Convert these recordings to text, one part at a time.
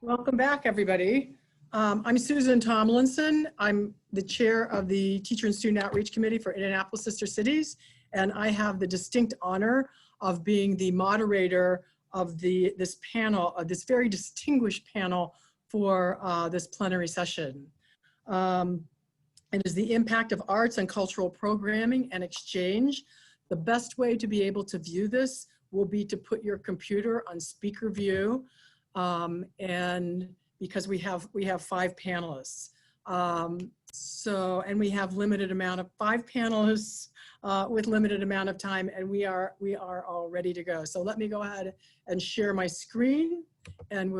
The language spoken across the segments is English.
Welcome back, everybody. I'm Susan Tomlinson. I'm the chair of the Teacher and Student Outreach Committee for Indianapolis Sister Cities, and I have the distinct honor of being the moderator of this panel, this very distinguished panel for this plenary session. It is the impact of arts and cultural programming and exchange. The best way to be able to view this will be to put your computer on speaker view. And because we have 5 panelists. And we have limited amount of 5 panelists with limited amount of time, and we are all ready to go. So let me go ahead and share my screen, and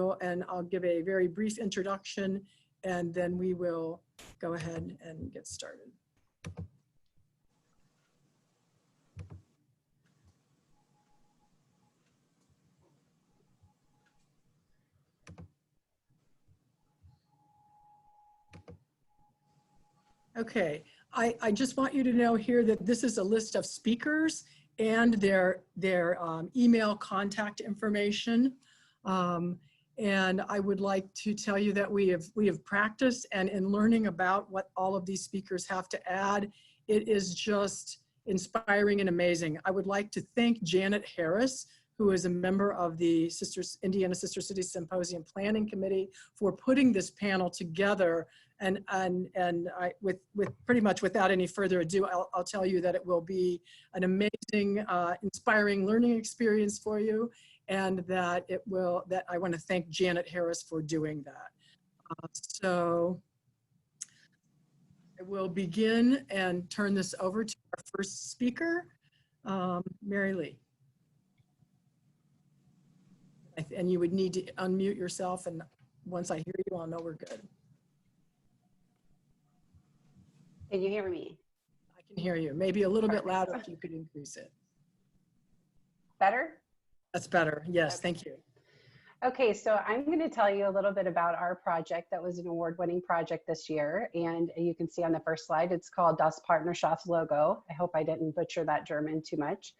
I'll give a very brief introduction, and then we will go ahead and get started. Okay, I just want you to know here that this is a list of speakers and their email contact information. And I would like to tell you that we have practiced, and in learning about what all of these speakers have to add, it is just inspiring and amazing. I would like to thank Janet Harris, who is a member of the Indiana Sister Cities Symposium Planning Committee, for putting this panel together. And with pretty much without any further ado, I'll tell you that it will be an amazing, inspiring learning experience for you, and that I want to thank Janet Harris for doing that. So I will begin and turn this over to our first speaker, Mary Lee. And you would need to unmute yourself, and once I hear you, I'll know we're good. Can you hear me? I can hear you. Maybe a little bit louder if you could increase it. Better? That's better. Yes, okay. Thank you. Okay, so I'm going to tell you a little bit about our project that was an award-winning project this year. And you can see on the first slide, it's called Das Partnerschaftslogo. I hope I didn't butcher that German too much.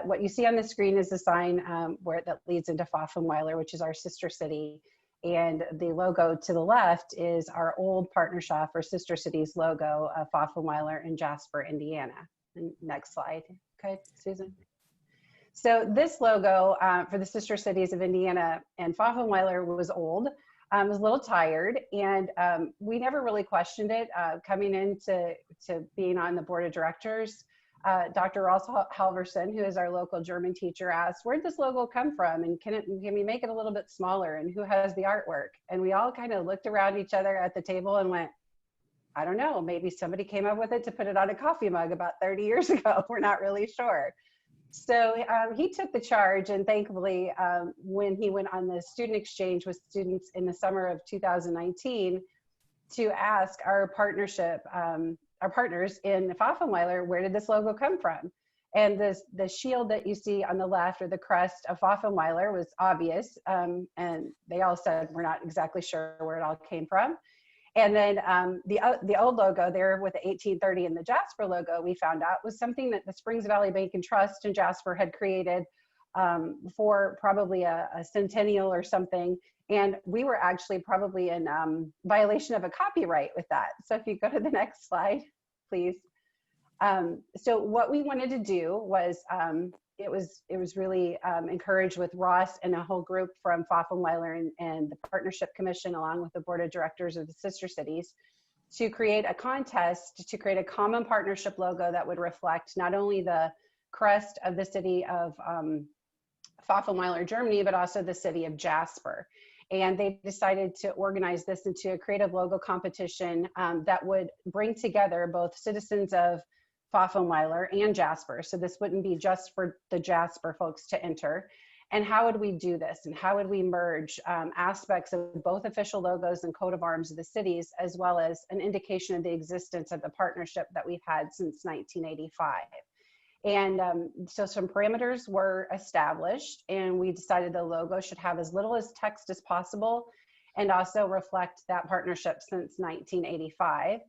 What you see on the screen is the sign that leads into Pfaffenweiler, which is our sister city. And the logo to the left is our old Partnerschaft or Sister Cities logo of Pfaffenweiler in Jasper, Indiana. And next slide. Okay, Susan. So this logo for the Sister Cities of Indiana and Pfaffenweiler was old. It was a little tired, and we never really questioned it. Coming into being on the board of directors, Dr. Ross Halverson, who is our local German teacher, asked, where'd this logo come from? And can we make it a little bit smaller? And who has the artwork? And we all kind of looked around each other at the table and went, I don't know, maybe somebody came up with it to put it on a coffee mug about 30 years ago. We're not really sure. So he took the charge, and thankfully, when he went on the student exchange with students in the summer of 2019 to ask our partners in Pfaffenweiler, where did this logo come from? And the shield that you see on the left, or the crest of Pfaffenweiler, was obvious. And they all said, we're not exactly sure where it all came from. And then the old logo there with the 1830 and the Jasper logo, we found out was something that the Springs Valley Bank and Trust in Jasper had created for probably a centennial or something. And we were actually probably in violation of a copyright with that. So if you go to the next slide, please. So what we wanted to do was, it was really encouraged with Ross and a whole group from Pfaffenweiler and the Partnership Commission, along with the Board of Directors of the Sister Cities, to create a contest to create a common partnership logo that would reflect not only the crest of the city of Pfaffenweiler, Germany, but also the city of Jasper. And they decided to organize this into a creative logo competition that would bring together both citizens of Pfaffenweiler and Jasper. So this wouldn't be just for the Jasper folks to enter. And how would we do this? And how would we merge aspects of both official logos and coat of arms of the cities, as well as an indication of the existence of the partnership that we've had since 1985. And so some parameters were established, and we decided the logo should have as little as text as possible and also reflect that partnership since 1985.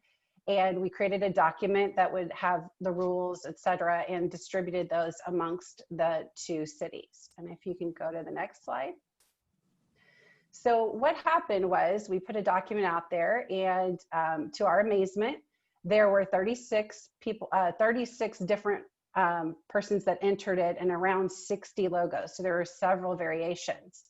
And we created a document that would have the rules, et cetera, and distributed those amongst the 2 cities. And if you can go to the next slide. So what happened was we put a document out there, and to our amazement, there were 36 people, 36 different persons that entered it, and around 60 logos. So there were several variations.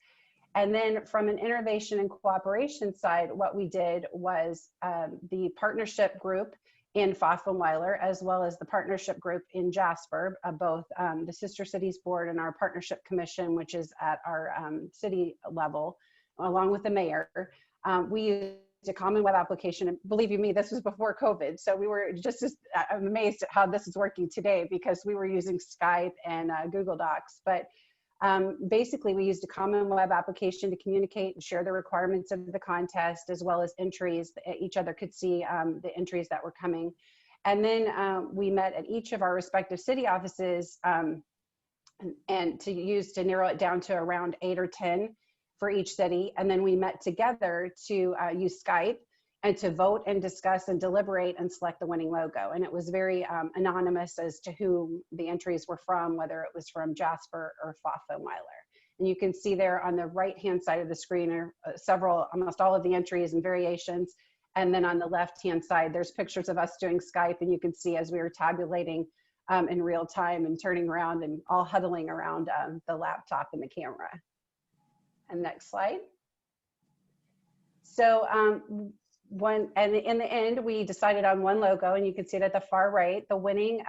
And then from an innovation and cooperation side, what we did was the partnership group in Weiler, as well as the partnership group in Jasper, both the Sister Cities Board and our Partnership Commission, which is at our city level, along with the mayor. We used a common web application, and believe you me, this was before COVID. So we were just as, I'm amazed at how this is working today, because we were using Skype and Google Docs. But basically, we used a common web application to communicate and share the requirements of the contest, as well as entries. Each other could see the entries that were coming. And then we met at each of our respective city offices and to narrow it down to around 8 or 10 for each city. And then we met together to use Skype and to vote and discuss and deliberate and select the winning logo. And it was very anonymous as to who the entries were from, whether it was from Jasper or Weiler. And you can see there on the right-hand side of the screen are almost all of the entries and variations. And then on the left-hand side, there's pictures of us doing Skype, and you can see as we were tabulating in real time and turning around and all huddling around the laptop and the camera. And next slide. So and in the end, we decided on one logo, and you can see it at the far right. The winning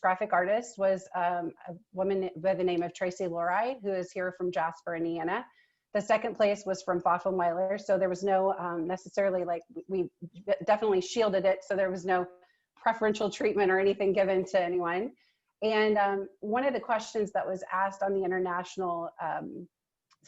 graphic artist, was a woman by the name of Tracy Lori, who is here from Jasper, Indiana. The second place was from Weiler, so there was no necessarily, like, we definitely shielded it, so there was no preferential treatment or anything given to anyone. And one of the questions that was asked on the international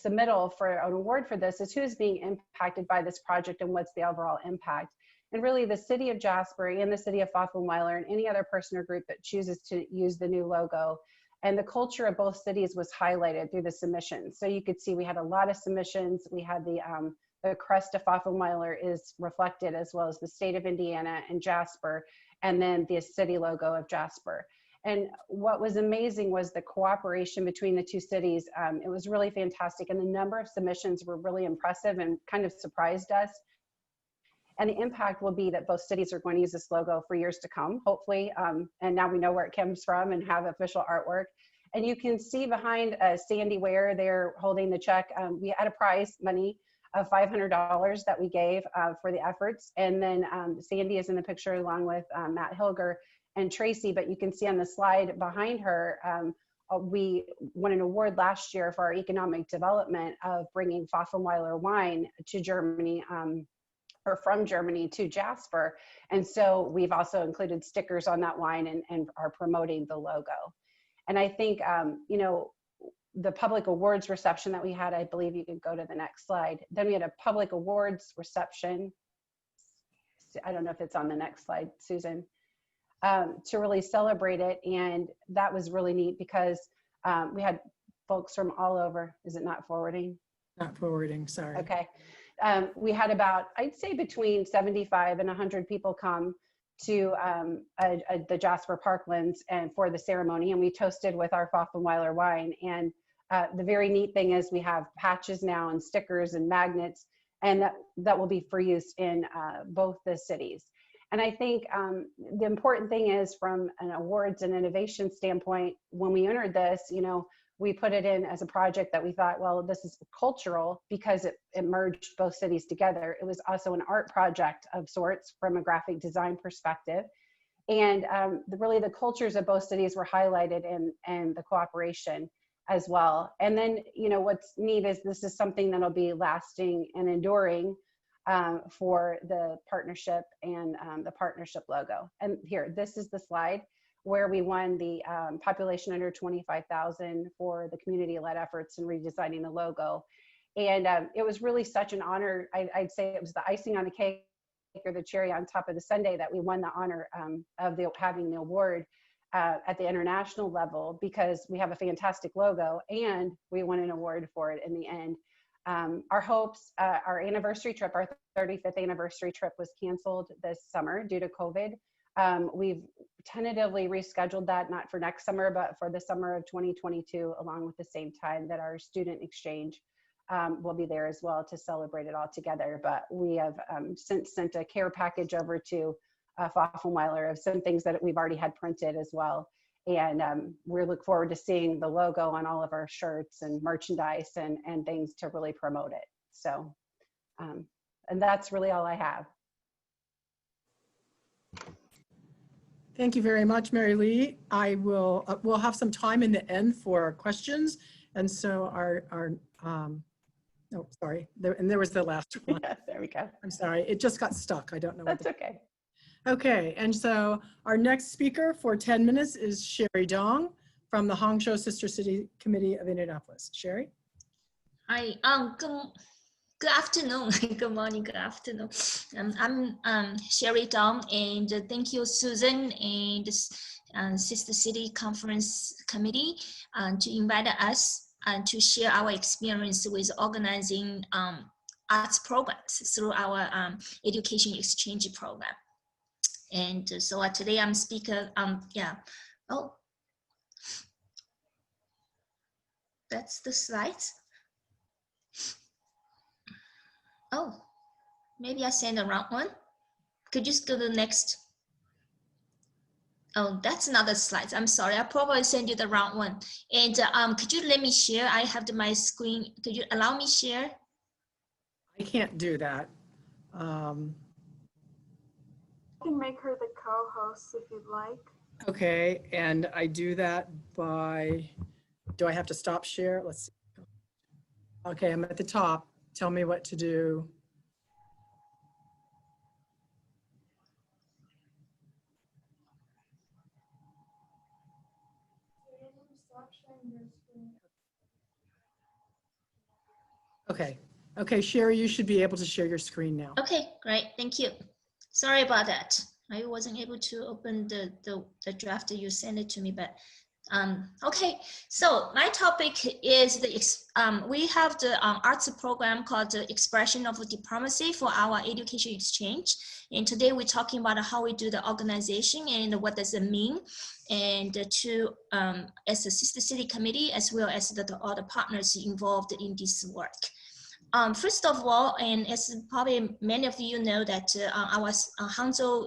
submittal for an award for this is who's being impacted by this project and what's the overall impact. And really, the city of Jasper and the city of Weiler and any other person or group that chooses to use the new logo, and the culture of both cities was highlighted through the submissions. So you could see we had a lot of submissions. We had the crest of Weiler is reflected, as well as the state of Indiana and Jasper, and then the city logo of Jasper. And what was amazing was the cooperation between the two cities. It was really fantastic. And the number of submissions were really impressive and kind of surprised us. And the impact will be that both cities are going to use this logo for years to come, hopefully. And now we know where it comes from and have official artwork. And you can see behind Sandy Ware, they're holding the check. We had a prize money of $500 that we gave for the efforts. And then Sandy is in the picture along with Matt Hilger and Tracy, but you can see on the slide behind her, we won an award last year for our economic development of bringing Weiler wine to Germany, or from Germany to Jasper. And so we've also included stickers on that wine and are promoting the logo. And I think, you know, the public awards reception that we had, I believe you could go to the next slide. Then we had a public awards reception. I don't know if it's on the next slide, Susan. To really celebrate it. And that was really neat because we had folks from all over. Is it not forwarding? Not forwarding, sorry. Okay. We had about, I'd say between 75 and 100 people come to the Jasper Parklands and for the ceremony, and we toasted with our Weiler wine. And the very neat thing is we have patches now and stickers and magnets, and that will be for use in both the cities. And I think the important thing is, from an awards and innovation standpoint, when we entered this, you know, we put it in as a project that we thought, well, this is cultural because it merged both cities together. It was also an art project of sorts from a graphic design perspective. And really the cultures of both cities were highlighted and the cooperation as well. And then, you know, what's neat is this is something that'll be lasting and enduring for the partnership and the partnership logo. And here, this is the slide where we won the population under 25,000 for the community-led efforts in redesigning the logo. And it was really such an honor. I'd say it was the icing on the cake or the cherry on top of the sundae that we won the honor of having the award at the international level, because we have a fantastic logo and we won an award for it in the end. Our hopes, our anniversary trip, our 35th anniversary trip was canceled this summer due to COVID. We've tentatively rescheduled that, not for next summer, but for the summer of 2022, along with the same time that our student exchange will be there as well to celebrate it all together. But we have since sent a care package over to Pfaffenweiler of some things that we've already had printed as well. And we look forward to seeing the logo on all of our shirts and merchandise and things to really promote it. So, and that's really all I have. Thank you very much, Mary Lee. I will, we'll have some time in the end for questions. And so oh, sorry. There was the last one. Yeah, there we go. I'm sorry. It just got stuck. I don't know. That's okay. Okay. And so our next speaker for 10 minutes is Sherry Dong from the Hangzhou Sister City Committee of Indianapolis. Sherry? Hi, good afternoon, good morning, good afternoon. I'm Sherry Dong, and thank you, Susan and Sister City Conference Committee to invite us to share our experience with organizing arts programs through our education exchange program. And so today I'm speaker, yeah, oh, that's the slides. Oh, maybe I sent the wrong one. Could you just go to the next? Oh, that's another slide. I'm sorry, I probably sent you the wrong one. And could you let me share? I have my screen. Could you allow me share? I can't do that. You can make her the co-host if you'd like. Okay, and I do that by, do I have to stop share? Let's see. Okay, I'm at the top. Tell me what to do. Okay. Okay, Sherry, you should be able to share your screen now. Okay, great. Thank you. Sorry about that. I wasn't able to open the draft you sent it to me, but okay. So my topic is we have the arts program called the Expression of Diplomacy for our education exchange. And today we're talking about how we do the organization and what does it mean. And as a Sister City Committee, as well as all the partners involved in this work. First of all, and as probably many of you know, that our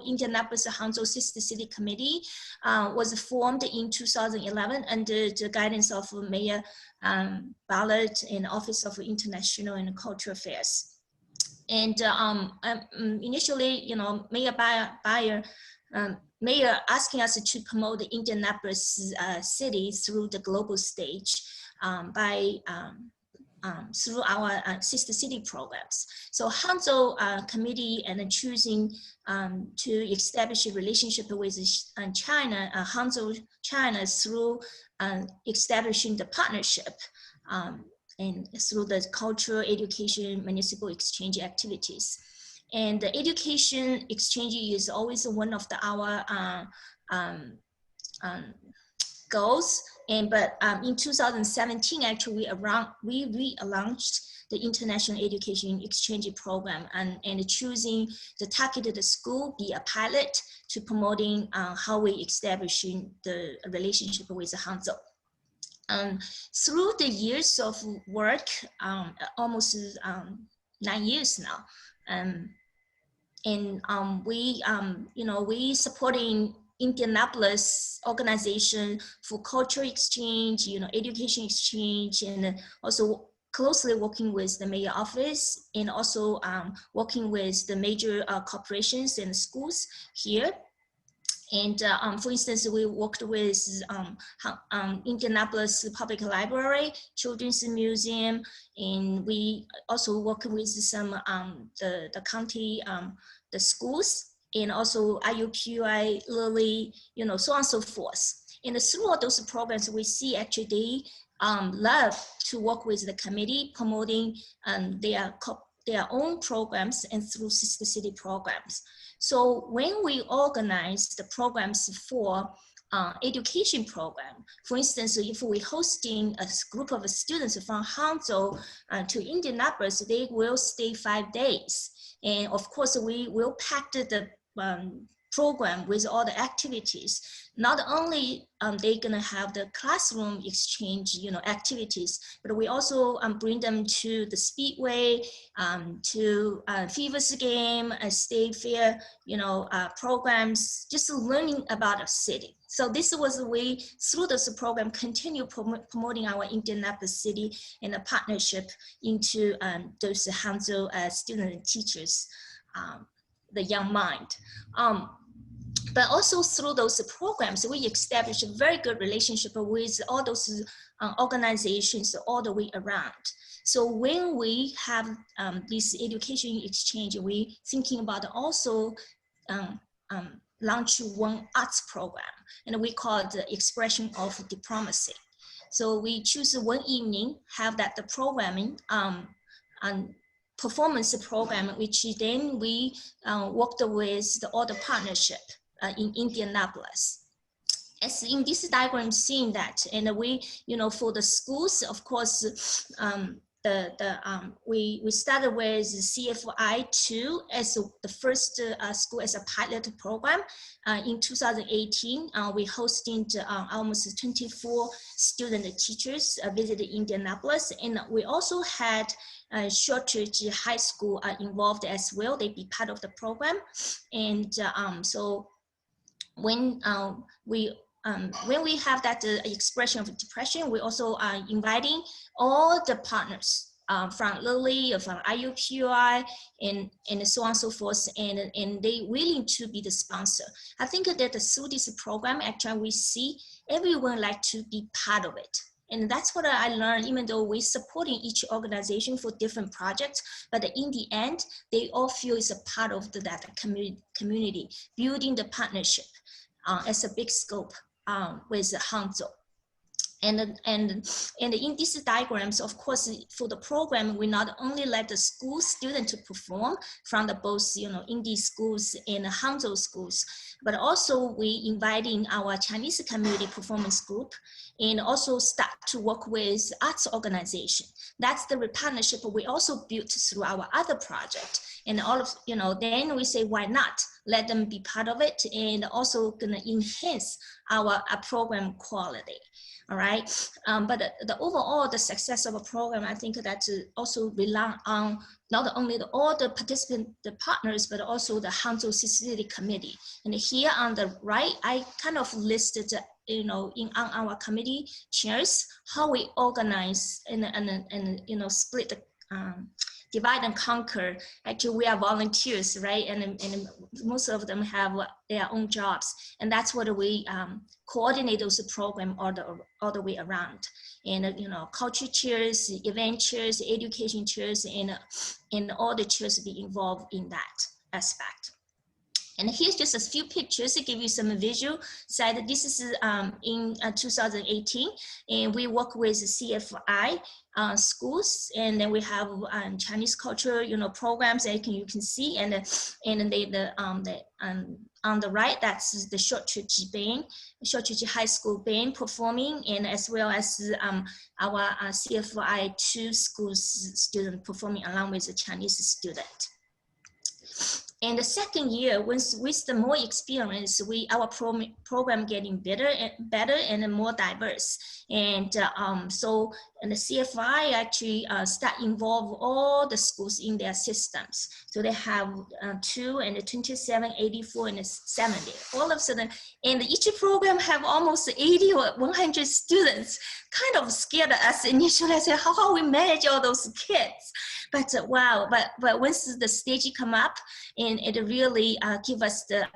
Indianapolis Hangzhou Sister City Committee was formed in 2011 under the guidance of Mayor Ballard and Office of International and Cultural Affairs. And initially, Mayor Mayor asking us to promote the Indianapolis city through the global stage through our sister city programs. So Hangzhou committee and choosing to establish a relationship with China, Hangzhou, China through establishing the partnership and through the cultural, education, municipal exchange activities. And the education exchange is always one of our goals. But in 2017, actually, we relaunched the International Education Exchange Program and choosing the targeted school be a pilot to promoting how we establishing the relationship with Hangzhou. Through the years of work, almost 9 years now, and we supporting Indianapolis organization for cultural exchange, education exchange, and also closely working with the mayor office and also working with the major corporations and schools here. And for instance, we worked with Indianapolis Public Library, Children's Museum, and we also work with some the county, the schools, and also IUPUI, Lilly, so on and so forth. And through all those programs, we see actually they love to work with the committee promoting their own programs and through sister city programs. So when we organize the programs for education program, for instance, if we're hosting a group of students from Hangzhou to Indianapolis, they will stay 5 days. And of course, we will pack the program with all the activities. Not only they're gonna have the classroom exchange, activities, but we also bring them to the speedway, to Fevers game, state fair, programs, just learning about a city. So this was the way through this program continue promoting our Indianapolis city in a partnership into those Hangzhou students and teachers, the young mind. But also through those programs, we established a very good relationship with all those organizations all the way around. So when we have this education exchange, we thinking about also launch one arts program, and we call it the expression of diplomacy. So we choose one evening, have that the programming performance program, which then we worked with all the partnership in Indianapolis. As in this diagram, seeing that, and we, for the schools, of course, we started with CFI 2 as the first school as a pilot program. In 2018, we hosted almost 24 student teachers visited Indianapolis, and we also had Shortridge High School involved as well. They be part of the program, and so when we have that expression of depression, we also are inviting all the partners from Lilly, from IUPUI, and so on and so forth, and they willing to be the sponsor. I think that through this program, actually we see everyone like to be part of it. And that's what I learned, even though we're supporting each organization for different projects, but in the end, they all feel it's a part of that community, building the partnership as a big scope with Hangzhou. And in these diagrams, of course, for the program, we not only let the school student to perform from the both, indie schools and Hangzhou schools, but also we inviting our Chinese community performance group, and also start to work with arts organization. That's the partnership we also built through our other project. And all of, then we say, why not let them be part of it, and also gonna enhance our program quality. All right, but the overall, the success of a program, I think that also rely on not only all the participant, the partners, but also the Hangzhou City Committee. And here on the right, I kind of listed, on our committee chairs, how we organize and split the divide and conquer. Actually, we are volunteers, right? And most of them have their own jobs, and that's what we coordinate those program all the way around. And culture chairs, event chairs, education chairs, and all the chairs be involved in that aspect. And here's just a few pictures to give you some visual side. This is in 2018, and we work with CFI schools, and then we have Chinese culture, programs that you can see, and on the right, that's the Shortridge High School band performing, and as well as our CFI 2 schools student performing along with the Chinese student. And the second year, with the more experience, our program getting better and more diverse. And so the CFI actually start involve all the schools in their systems. So they have 2 and 27, 84, and 70. All of a sudden, and each program have almost 80 or 100 students. Kind of scared us initially. I said, how we manage all those kids? But wow! But once the stage come up, and it really give us the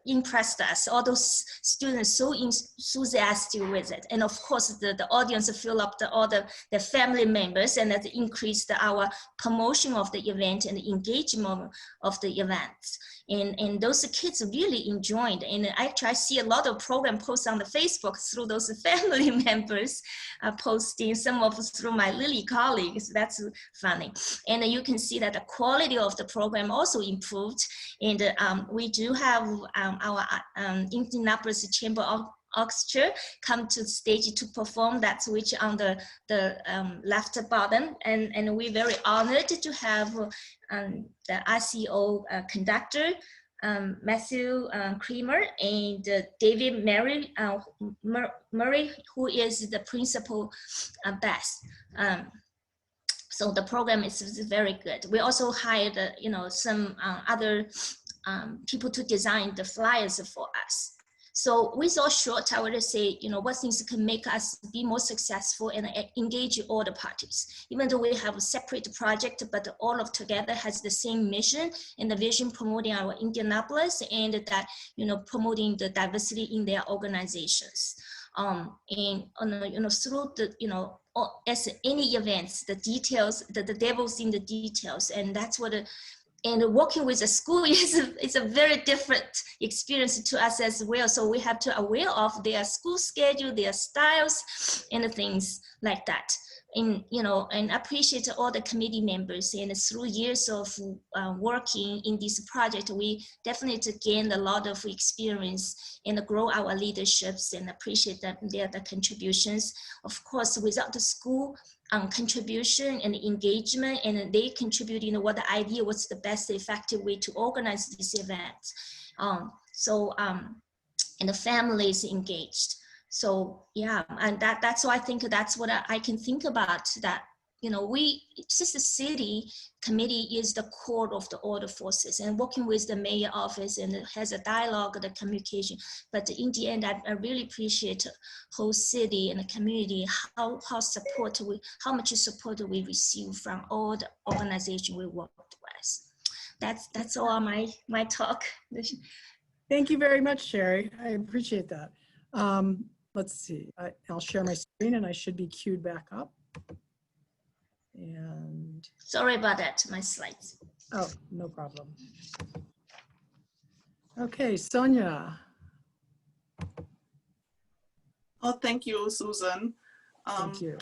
impressed us. All those students so enthusiastic with it, and of course the audience fill up all the family members, and that increased our promotion of the event and the engagement of the events. And those kids really enjoyed, and I see a lot of program posts on the Facebook through those family members posting, some of us through my Lilly colleagues. That's funny. And you can see that the quality of the program also improved. And we do have our Indianapolis Chamber orchestra come to the stage to perform. That's which on the left bottom. And we're very honored to have the ICO conductor, Matthew Creamer, and David Murray, who is the principal bass. So the program is very good. We also hired, some other people to design the flyers for us. So with all short, I would say, what things can make us be more successful and engage all the parties. Even though we have a separate project, but all of together has the same mission and the vision promoting our Indianapolis and that, promoting the diversity in their organizations. And through the, as any events, the details, the devil's in the details, and that's what. And working with a school is a very different experience to us as well. So we have to aware of their school schedule, their styles, and things like that. And and appreciate all the committee members. And through years of working in this project, we definitely gained a lot of experience and grow our leaderships and appreciate their contributions. Of course, without the school contribution and engagement, and they contribute, what the idea, what's the best effective way to organize these events. And the family is engaged. So yeah, and that's why I think that's what I can think about, that Sister City Committee is the core of all the forces, and working with the mayor office and it has a dialogue, the communication. But in the end, I really appreciate whole city and the community, how much support we receive from all the organizations we work with. That's all my talk. Thank you very much, Sherry. I appreciate that. Let's see, I'll share my screen and I should be queued back up. And sorry about that, my slides. Oh, no problem. Okay, Sonia. Oh, thank you, Susan. Thank you.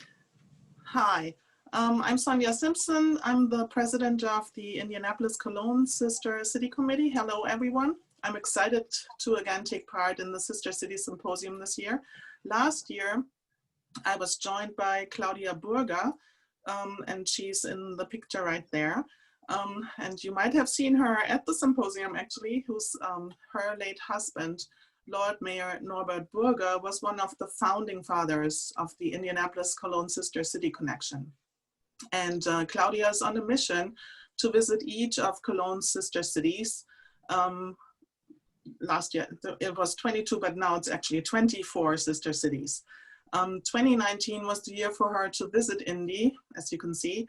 Hi, I'm Sonia Simpson. I'm the president of the Indianapolis Cologne Sister City Committee. Hello, everyone. I'm excited to again take part in the Sister City Symposium this year. Last year, I was joined by Claudia Burger, and she's in the picture right there. And you might have seen her at the symposium actually, who's her late husband, Lord Mayor Norbert Burger, was one of the founding fathers of the Indianapolis Cologne Sister City Connection. And Claudia is on a mission to visit each of Cologne's sister cities. Last year it was 22, but now it's actually 24 sister cities. 2019 was the year for her to visit Indy, as you can see.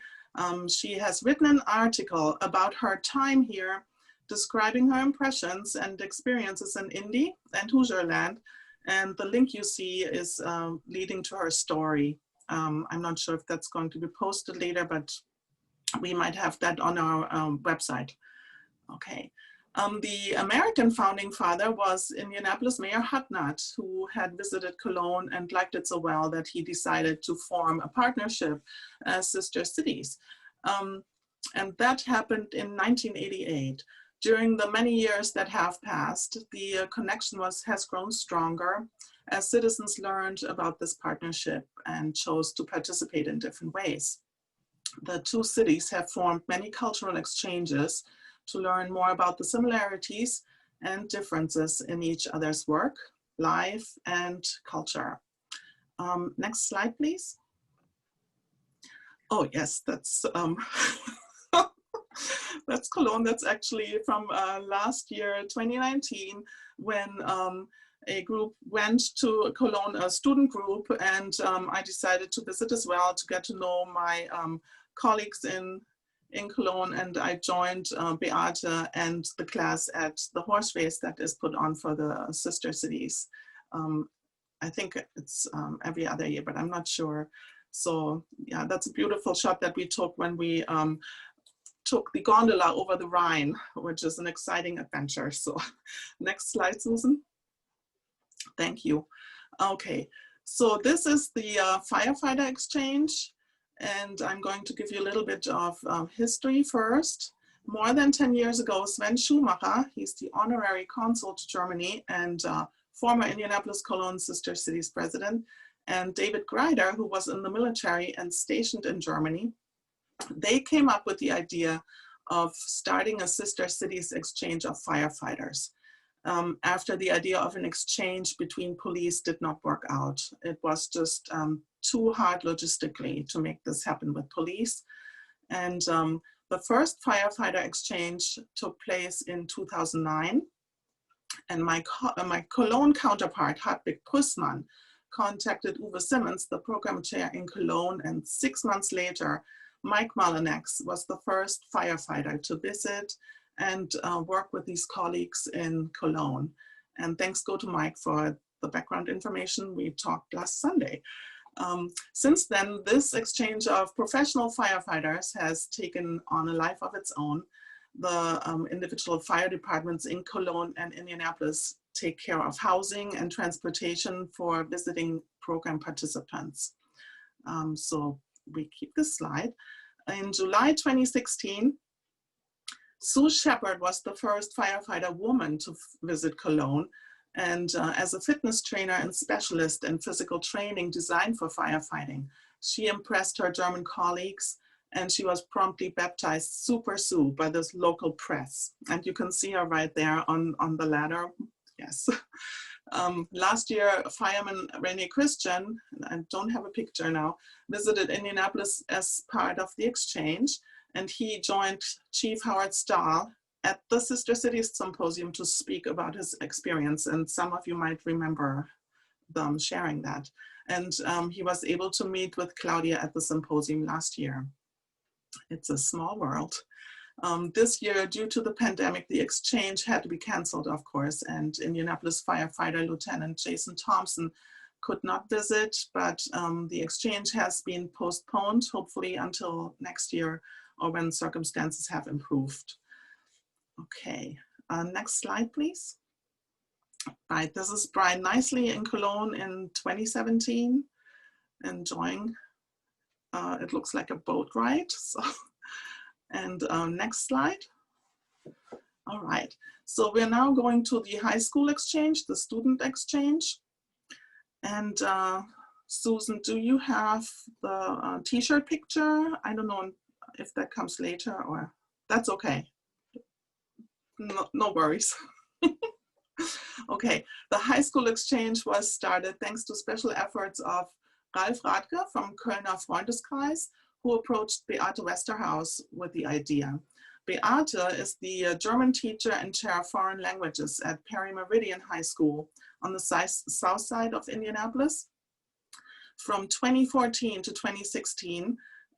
She has written an article about her time here, describing her impressions and experiences in Indy and Hoosier land. And the link you see is leading to her story. I'm not sure if that's going to be posted later, but we might have that on our website. Okay. The American founding father was Indianapolis Mayor Hutnut, who had visited Cologne and liked it so well that he decided to form a partnership as sister cities. And that happened in 1988. During the many years that have passed, the connection has grown stronger as citizens learned about this partnership and chose to participate in different ways. The two cities have formed many cultural exchanges to learn more about the similarities and differences in each other's work, life, and culture. Next slide, please. Oh yes, that's that's Cologne. That's actually from last year, 2019, when a group went to Cologne, a student group, and I decided to visit as well to get to know my colleagues in Cologne, and I joined Beate and the class at the horse race that is put on for the sister cities. I think it's every other year, but I'm not sure. So yeah, that's a beautiful shot that we took when we took the gondola over the Rhine, which is an exciting adventure. So next slide, Susan. Thank you. Okay, so this is the firefighter exchange. And I'm going to give you a little bit of history first. More than 10 years ago, Sven Schumacher, he's the honorary consul to Germany and former Indianapolis Cologne Sister Cities president, and David Greider, who was in the military and stationed in Germany. They came up with the idea of starting a Sister Cities exchange of firefighters. After the idea of an exchange between police did not work out. It was just too hard logistically to make this happen with police. And the first firefighter exchange took place in 2009. And my Cologne counterpart, Hartwig Prüssmann, contacted Uwe Simmons, the program chair in Cologne, and 6 months later, Mike Malinex was the first firefighter to visit and work with these colleagues in Cologne. And thanks go to Mike for the background information. We talked last Sunday. Since then, this exchange of professional firefighters has taken on a life of its own. The individual fire departments in Cologne and Indianapolis take care of housing and transportation for visiting program participants. So we keep this slide. In July 2016, Sue Shepard was the first firefighter woman to visit Cologne. And as a fitness trainer and specialist in physical training designed for firefighting, she impressed her German colleagues, and she was promptly baptized Super Sue by this local press. And you can see her right there on the ladder. Yes. Last year, fireman Rene Christian, I don't have a picture now, visited Indianapolis as part of the exchange, and he joined Chief Howard Stahl at the Sister Cities Symposium to speak about his experience. And some of you might remember them sharing that. And he was able to meet with Claudia at the symposium last year. It's a small world. This year, due to the pandemic, the exchange had to be canceled, of course, and Indianapolis firefighter Lieutenant Jason Thompson could not visit, but the exchange has been postponed, hopefully until next year or when circumstances have improved. Okay, next slide, please. Right, this is Brian Nicely in Cologne in 2017, enjoying, it looks like a boat ride. So. And next slide. All right, so we're now going to the high school exchange, the student exchange. And Susan, do you have the t-shirt picture? I don't know if that comes later or that's okay. No worries. Okay, the high school exchange was started thanks to special efforts of Ralf Radke from Kölner Freundeskreis, who approached Beate Westerhaus with the idea. Beate is the German teacher and chair of foreign languages at Perry Meridian High School on the south side of Indianapolis. From 2014 to 2016,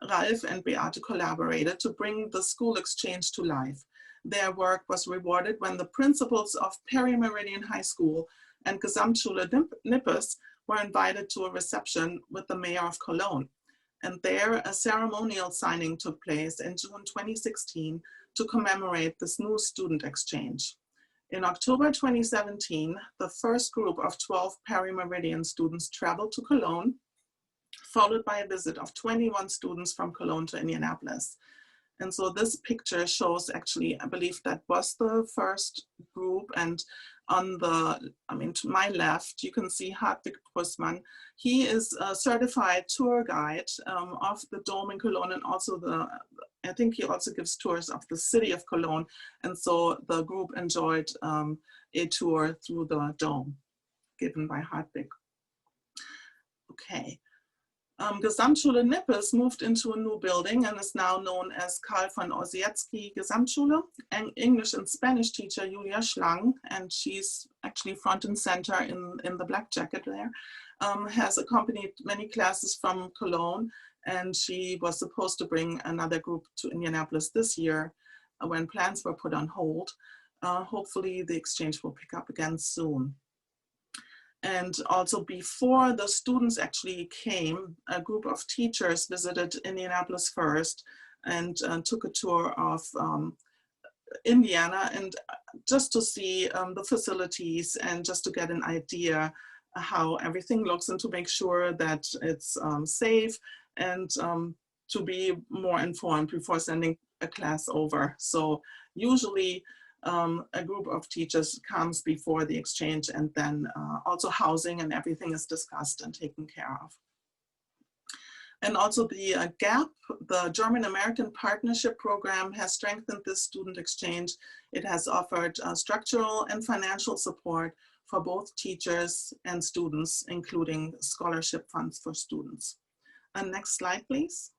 Ralf and Beate collaborated to bring the school exchange to life. Their work was rewarded when the principals of Perry Meridian High School and Gesamtschule Nippes were invited to a reception with the mayor of Cologne. And there, a ceremonial signing took place in June 2016 to commemorate this new student exchange. In October 2017, the first group of 12 Perry Meridian students traveled to Cologne, followed by a visit of 21 students from Cologne to Indianapolis. And so this picture shows actually, I believe that was the first group, and on the, to my left, you can see Hartwig Prüssmann. He is a certified tour guide of the Dome in Cologne, and also I think he also gives tours of the city of Cologne. And so the group enjoyed a tour through the Dome given by Hartwig. Okay. Gesamtschule Nippes moved into a new building and is now known as Karl von Ossietzky Gesamtschule. And English and Spanish teacher Julia Schlang, and she's actually front and center in the black jacket there, has accompanied many classes from Cologne, and she was supposed to bring another group to Indianapolis this year when plans were put on hold. Hopefully the exchange will pick up again soon. And also before the students actually came, a group of teachers visited Indianapolis first and took a tour of Indiana, and just to see the facilities and just to get an idea how everything looks and to make sure that it's safe and to be more informed before sending a class over. So usually a group of teachers comes before the exchange, and then also housing and everything is discussed and taken care of. And also the GAP, the German-American Partnership Program, has strengthened this student exchange. It has offered structural and financial support for both teachers and students, including scholarship funds for students. And next slide, please.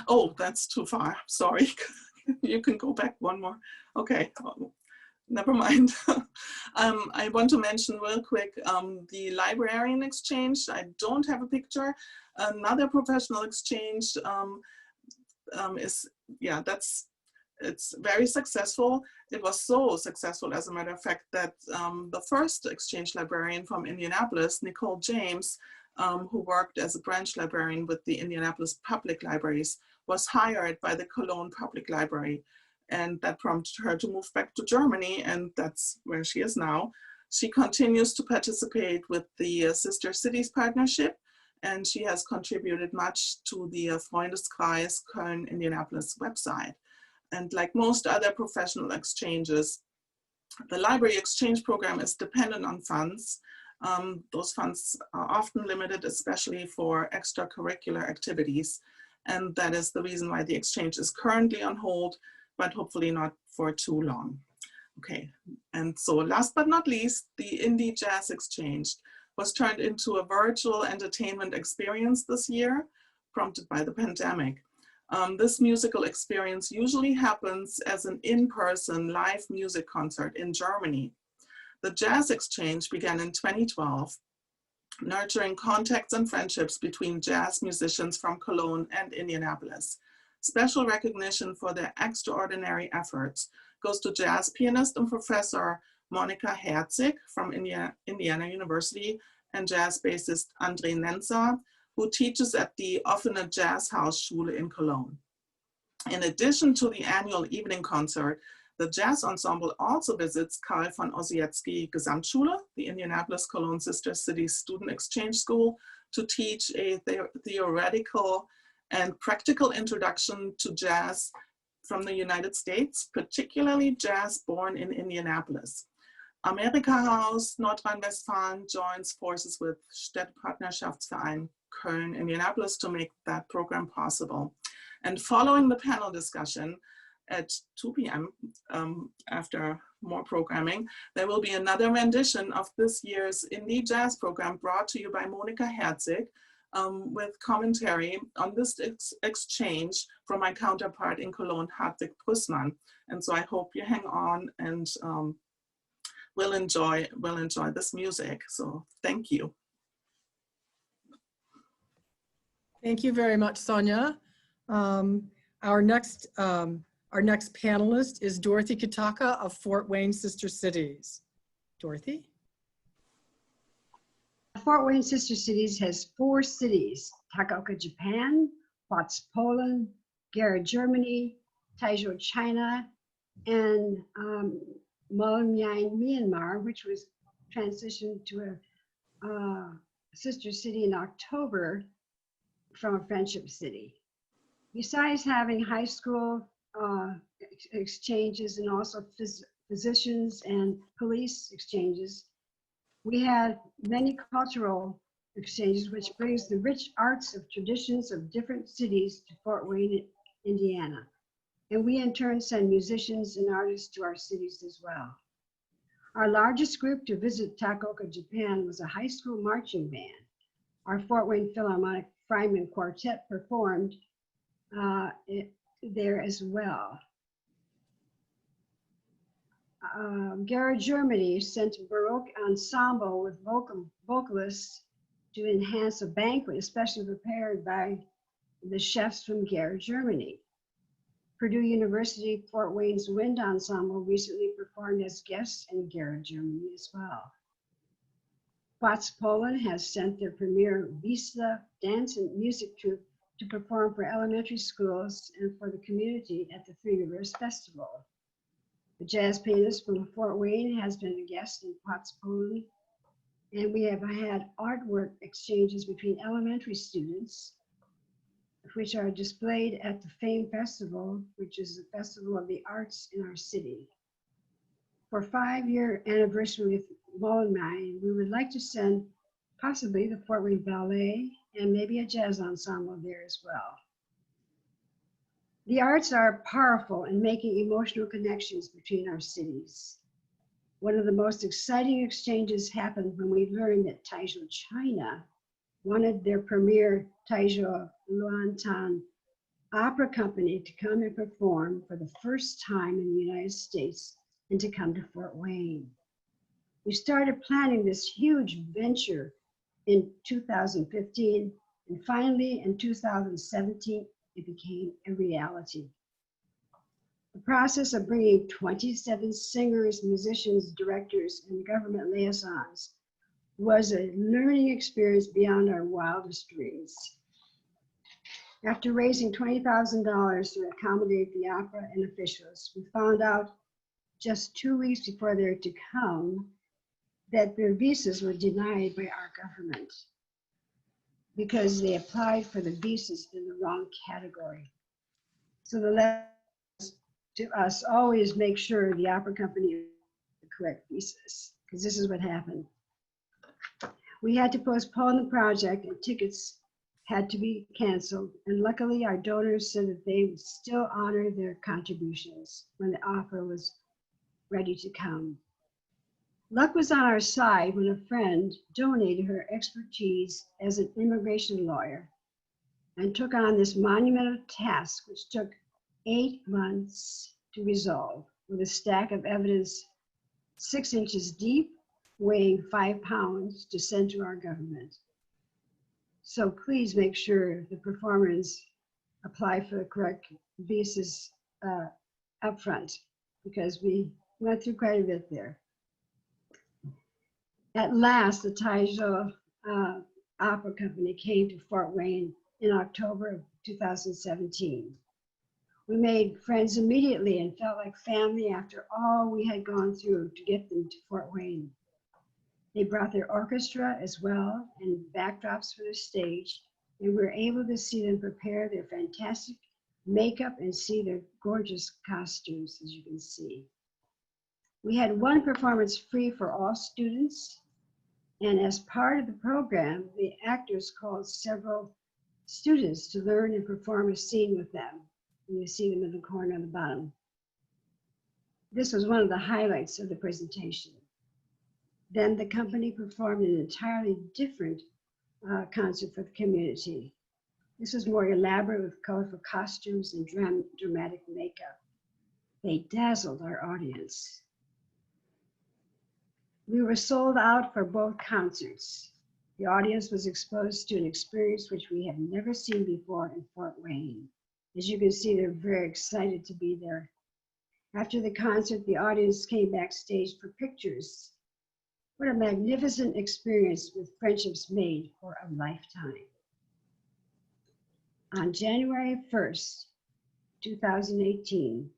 Oh, that's too far, sorry. You can go back one more. Okay, never mind. I want to mention real quick the librarian exchange. I don't have a picture. Another professional exchange it's very successful. It was so successful, as a matter of fact, that the first exchange librarian from Indianapolis, Nicole James, who worked as a branch librarian with the Indianapolis Public Libraries, was hired by the Cologne Public Library. And that prompted her to move back to Germany, and that's where she is now. She continues to participate with the Sister Cities Partnership, and she has contributed much to the Freundeskreis Köln Indianapolis website. And like most other professional exchanges, the library exchange program is dependent on funds. Those funds are often limited, especially for extracurricular activities. And that is the reason why the exchange is currently on hold, but hopefully not for too long. Okay, and so last but not least, the Indie Jazz Exchange was turned into a virtual entertainment experience this year, prompted by the pandemic. This musical experience usually happens as an in-person live music concert in Germany. The Jazz Exchange began in 2012, nurturing contacts and friendships between jazz musicians from Cologne and Indianapolis. Special recognition for their extraordinary efforts goes to jazz pianist and professor Monika Herzig from Indiana University and jazz bassist André Nenzer, who teaches at the Offene Jazz House Schule in Cologne. In addition to the annual evening concert, the jazz ensemble also visits Karl von Ossietzky Gesamtschule, the Indianapolis Cologne Sister Cities Student Exchange School, to teach a theoretical and practical introduction to jazz from the United States, particularly jazz born in Indianapolis. Amerika Haus Nordrhein-Westfalen joins forces with Städtepartnerschaftsverein Köln Indianapolis to make that program possible. And following the panel discussion at 2 p.m. After more programming, there will be another rendition of this year's Indie Jazz program brought to you by Monika Herzig, with commentary on this exchange from my counterpart in Cologne, Hartwig Brüssmann. And so I hope you hang on and we'll enjoy this music. So thank you. Thank you very much, Sonia. Our next panelist is Dorothy Kitaka of Fort Wayne Sister Cities. Dorothy? Fort Wayne Sister Cities has 4 cities: Takaoka, Japan; Watts, Poland; Gera, Germany; Taizhou, China; and Molyang, Myanmar, which was transitioned to a sister city in October from a friendship city. Besides having high school exchanges and also physicians and police exchanges, we had many cultural exchanges, which brings the rich arts of traditions of different cities to Fort Wayne, Indiana. And we in turn send musicians and artists to our cities as well. Our largest group to visit Takaoka, Japan was a high school marching band. Our Fort Wayne Philharmonic Freiman Quartet performed there as well. Gera, Germany sent a Baroque ensemble with vocalists to enhance a banquet, especially prepared by the chefs from Gera, Germany. Purdue University Fort Wayne's Wind Ensemble recently performed as guests in Gera, Germany as well. Watts, Poland has sent their premier Wisla dance and music troupe to perform for elementary schools and for the community at the Three Rivers Festival. The jazz pianist from Fort Wayne has been a guest in Watts, Poland, and we have had artwork exchanges between elementary students which are displayed at the famed festival, which is the Festival of the Arts in our city. For 5-year anniversary with Mullen Mine, we would like to send possibly the Fort Wayne Ballet and maybe a jazz ensemble there as well. The arts are powerful in making emotional connections between our cities. One of the most exciting exchanges happened when we learned that Taizhou, China, wanted their premier Taizhou Luantan opera company to come and perform for the first time in the United States and to come to Fort Wayne. We started planning this huge venture in 2015, and finally in 2017, it became a reality. The process of bringing 27 singers, musicians, directors, and government liaisons was a learning experience beyond our wildest dreams. After raising $20,000 to accommodate the opera and officials, we found out just 2 weeks before they were to come that their visas were denied by our government because they applied for the visas in the wrong category. So the lesson to us always make sure the opera company has the correct visas, because this is what happened. We had to postpone the project and tickets had to be canceled, and luckily our donors said that they would still honor their contributions when the opera was ready to come. Luck was on our side when a friend donated her expertise as an immigration lawyer and took on this monumental task, which took 8 months to resolve, with a stack of evidence 6 inches deep, weighing 5 pounds, to send to our government. So please make sure the performers apply for the correct visas up front, because we went through quite a bit there. At last, the Taizhou Opera Company came to Fort Wayne in October of 2017. We made friends immediately and felt like family after all we had gone through to get them to Fort Wayne. They brought their orchestra as well and backdrops for the stage, and we were able to see them prepare their fantastic makeup and see their gorgeous costumes, as you can see. We had one performance free for all students, and as part of the program, the actors called several students to learn and perform a scene with them. And you see them in the corner on the bottom. This was one of the highlights of the presentation. Then the company performed an entirely different concert for the community. This was more elaborate with colorful costumes and dramatic makeup. They dazzled our audience. We were sold out for both concerts. The audience was exposed to an experience which we had never seen before in Fort Wayne. As you can see, they're very excited to be there. After the concert, the audience came backstage for pictures. What a magnificent experience with friendships made for a lifetime. On January 1st, 2018,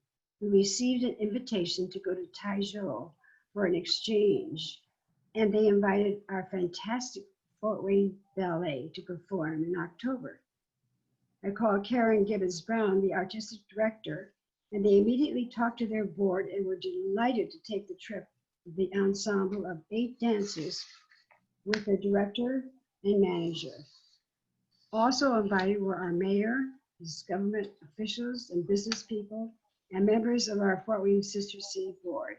we received an invitation to go to Taizhou for an exchange, and they invited our fantastic Fort Wayne Ballet to perform in October. I called Karen Gibbons Brown, the artistic director, and they immediately talked to their board and were delighted to take the trip with the ensemble of 8 dancers with their director and manager. Also invited were our mayor, his government officials and business people, and members of our Fort Wayne Sister City Board.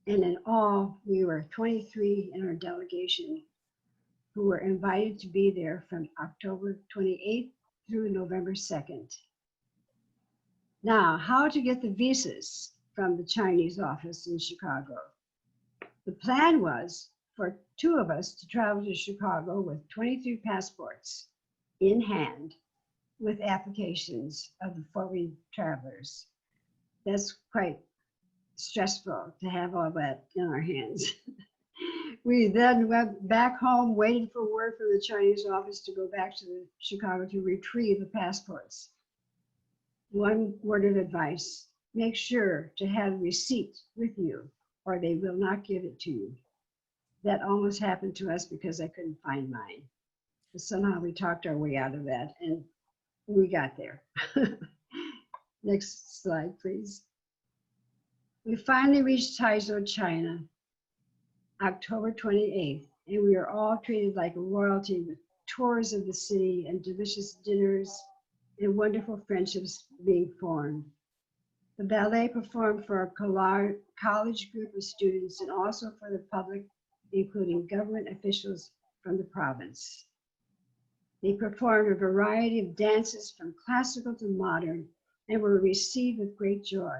And in all, we were 23 in our delegation who were invited to be there from October 28th through November 2nd. Now, how to get the visas from the Chinese office in Chicago? The plan was for 2 of us to travel to Chicago with 23 passports in hand with applications of the Fort Wayne travelers. That's quite stressful to have all that in our hands. We then went back home, waited for word from the Chinese office to go back to Chicago to retrieve the passports. One word of advice: make sure to have a receipt with you or they will not give it to you. That almost happened to us because I couldn't find mine. But somehow we talked our way out of that, and we got there. Next slide, please. We finally reached Taizhou, China, October 28th, and we are all treated like royalty with tours of the city and delicious dinners and wonderful friendships being formed. The ballet performed for a college group of students and also for the public, including government officials from the province. They performed a variety of dances from classical to modern and were received with great joy.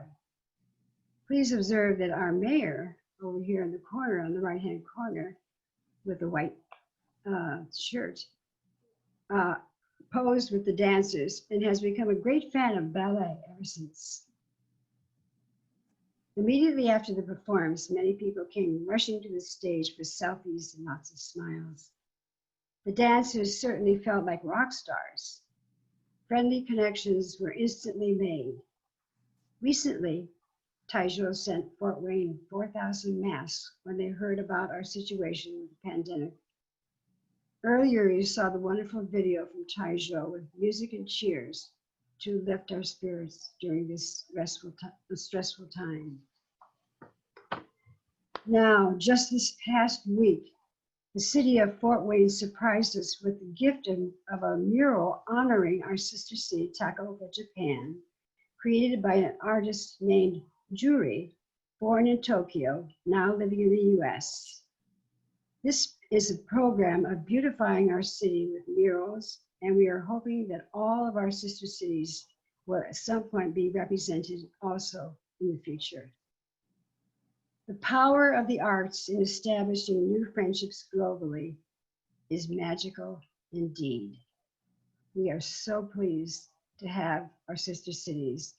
Please observe that our mayor over here in the corner, on the right-hand corner, with the white shirt, posed with the dancers and has become a great fan of ballet ever since. Immediately after the performance, many people came rushing to the stage for selfies and lots of smiles. The dancers certainly felt like rock stars. Friendly connections were instantly made. Recently, Taizhou sent Fort Wayne 4,000 masks when they heard about our situation with the pandemic. Earlier, you saw the wonderful video from Taizhou with music and cheers to lift our spirits during this stressful time. Now, just this past week, the city of Fort Wayne surprised us with the gift of a mural honoring our sister city, Takaoka, Japan, created by an artist named Juri, born in Tokyo, now living in the US. This is a program of beautifying our city with murals, and we are hoping that all of our sister cities will at some point be represented also in the future. The power of the arts in establishing new friendships globally is magical indeed. We are so pleased to have our sister cities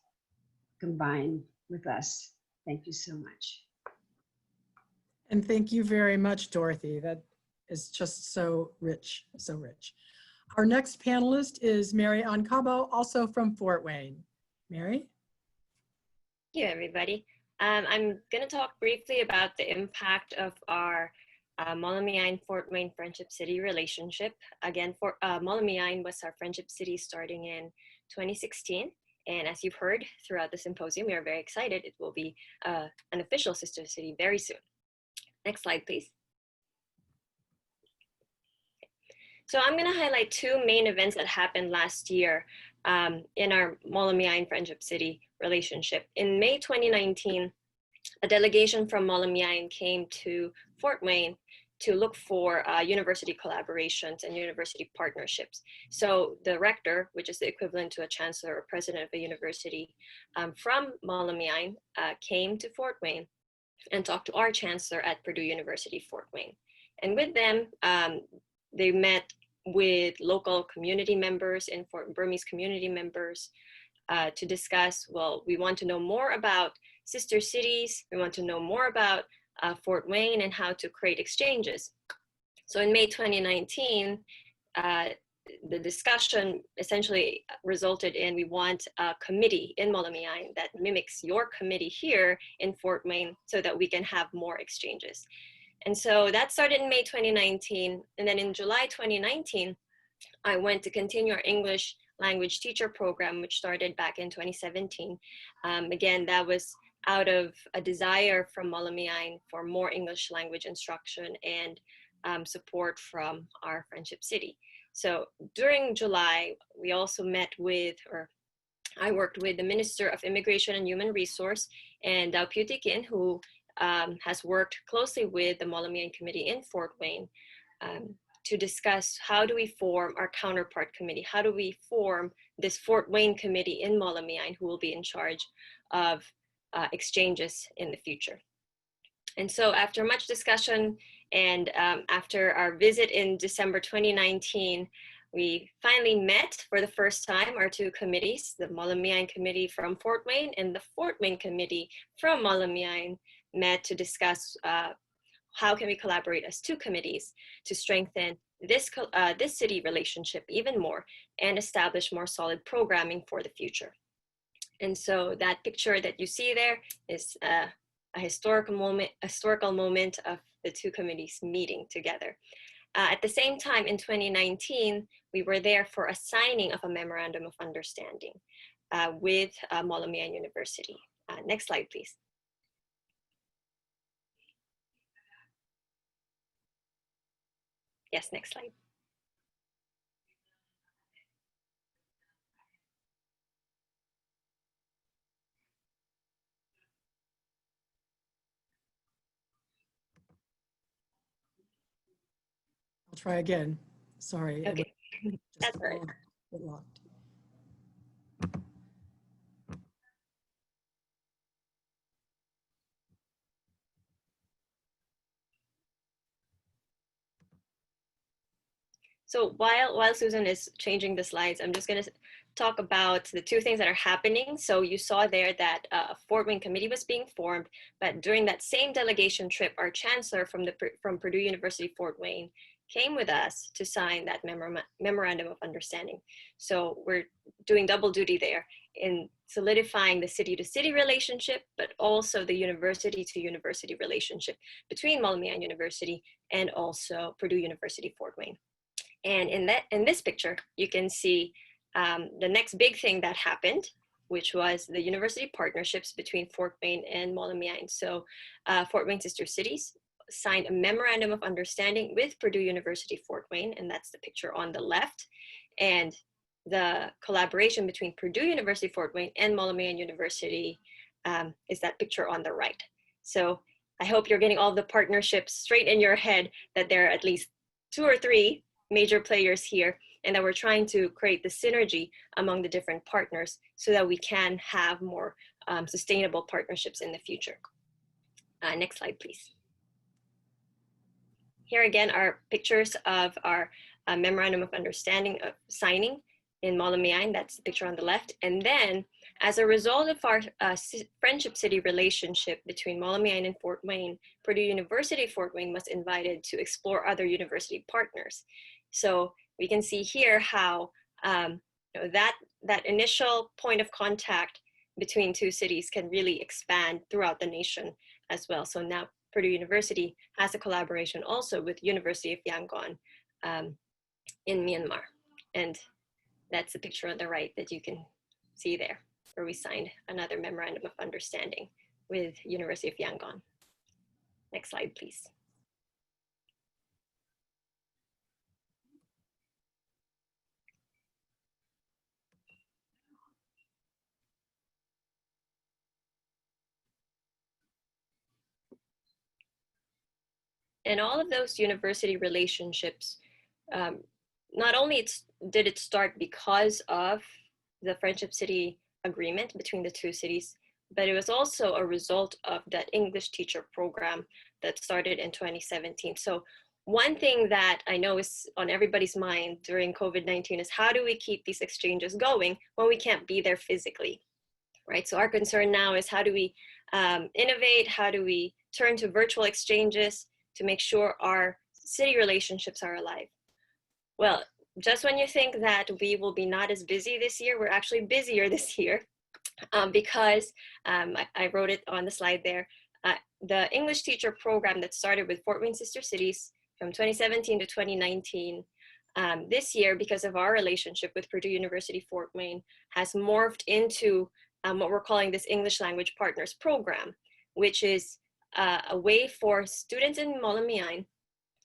combined with us. Thank you so much. And thank you very much, Dorothy. That is just so rich, so rich. Our next panelist is Mary Ancabo, also from Fort Wayne. Mary? Thank you, everybody. I'm going to talk briefly about the impact of our Molomyine Fort Wayne Friendship City relationship. Again, Molomyine was our friendship city starting in 2016. And as you've heard throughout the symposium, we are very excited. It will be an official sister city very soon. Next slide, please. So I'm going to highlight two main events that happened last year in our Molomyine Friendship City relationship. In May 2019, a delegation from Molomyine came to Fort Wayne to look for university collaborations and university partnerships. So the rector, which is the equivalent to a chancellor or president of a university from Molomyine, came to Fort Wayne and talked to our chancellor at Purdue University, Fort Wayne. And with them, they met with local community members and Burmese community members to discuss, well, we want to know more about sister cities. We want to know more about Fort Wayne and how to create exchanges. So in May 2019, the discussion essentially resulted in we want a committee in Molomyine that mimics your committee here in Fort Wayne so that we can have more exchanges. And so that started in May 2019. And then in July 2019, I went to continue our English language teacher program, which started back in 2017. Again, that was out of a desire from Molomyine for more English language instruction and support from our friendship city. So during July, we also met with, or I worked with the Minister of Immigration and Human Resource and Dao Putikin, who has worked closely with the Molomyine Committee in Fort Wayne to discuss how do we form our counterpart committee? How do we form this Fort Wayne committee in Molomyine who will be in charge of exchanges in the future? And so after much discussion and after our visit in December 2019, we finally met for the first time our two committees, the Molomyine committee from Fort Wayne and the Fort Wayne committee from Molomyine met to discuss how can we collaborate as two committees to strengthen this city relationship even more and establish more solid programming for the future. And so that picture that you see there is a historical moment of the two committees meeting together. At the same time, in 2019, we were there for a signing of a memorandum of understanding with Molamian University. Next slide, please. Yes, next slide. I'll try again. Sorry. Okay, that's all right. It locked. So while Susan is changing the slides, I'm just going to talk about the two things that are happening. So you saw there that a Fort Wayne committee was being formed, but during that same delegation trip, our chancellor from Purdue University Fort Wayne came with us to sign that memorandum of understanding. So we're doing double duty there in solidifying the city-to-city relationship, but also the university-to-university relationship between Molamian University and also Purdue University Fort Wayne. And in this picture, you can see the next big thing that happened, which was the university partnerships between Fort Wayne and Molamian. So Fort Wayne sister cities signed a memorandum of understanding with Purdue University Fort Wayne, and that's the picture on the left. And the collaboration between Purdue University Fort Wayne and Molamian University is that picture on the right. So I hope you're getting all the partnerships straight in your head, that there are at least 2 or 3 major players here, and that we're trying to create the synergy among the different partners so that we can have more sustainable partnerships in the future. Next slide, please. Here again are pictures of our memorandum of understanding of signing in Molamian. That's the picture on the left. And then as a result of our friendship city relationship between Molamian and Fort Wayne, Purdue University Fort Wayne was invited to explore other university partners. So we can see here how that initial point of contact between 2 cities can really expand throughout the nation as well. So now Purdue University has a collaboration also with University of Yangon in Myanmar. And that's the picture on the right that you can see there, where we signed another memorandum of understanding with University of Yangon. Next slide, please. And all of those university relationships, not only did it start because of the Friendship City agreement between the 2 cities, but it was also a result of that English teacher program that started in 2017. So one thing that I know is on everybody's mind during COVID-19 is, how do we keep these exchanges going when we can't be there physically, right? So our concern now is, how do we innovate? How do we turn to virtual exchanges to make sure our city relationships are alive? Well, just when you think that we will be not as busy this year, we're actually busier this year because I wrote it on the slide there. The English teacher program that started with Fort Wayne Sister Cities from 2017 to 2019, this year, because of our relationship with Purdue University Fort Wayne, has morphed into what we're calling this English Language Partners Program, which is a way for students in Molamian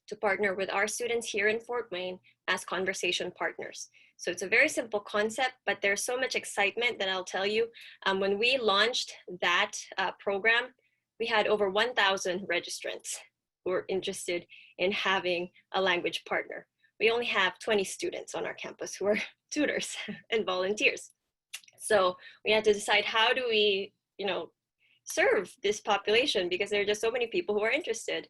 to partner with our students here in Fort Wayne as conversation partners. So it's a very simple concept, but there's so much excitement that I'll tell you. When we launched that program, we had over 1,000 registrants who were interested in having a language partner. We only have 20 students on our campus who are tutors and volunteers. So we had to decide, how do we, serve this population, because there are just so many people who are interested.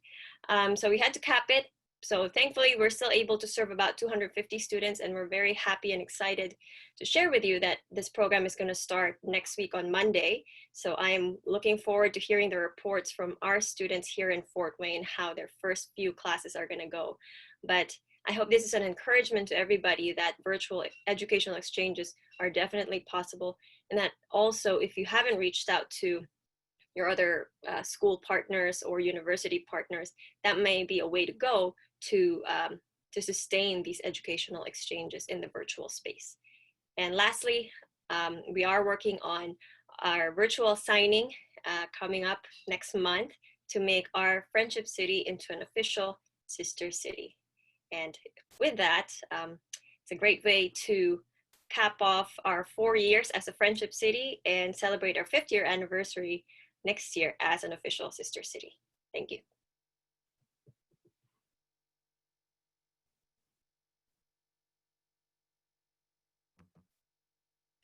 So we had to cap it. So thankfully, we're still able to serve about 250 students, and we're very happy and excited to share with you that this program is going to start next week on Monday. So I'm looking forward to hearing the reports from our students here in Fort Wayne, how their first few classes are going to go. But I hope this is an encouragement to everybody that virtual educational exchanges are definitely possible, and that also, if you haven't reached out to your other school partners or university partners, that may be a way to go to to sustain these educational exchanges in the virtual space. And lastly, we are working on our virtual signing coming up next month to make our Friendship City into an official sister city. And with that, it's a great way to cap off our 4 years as a Friendship City and celebrate our 5th year anniversary next year as an official sister city. Thank you.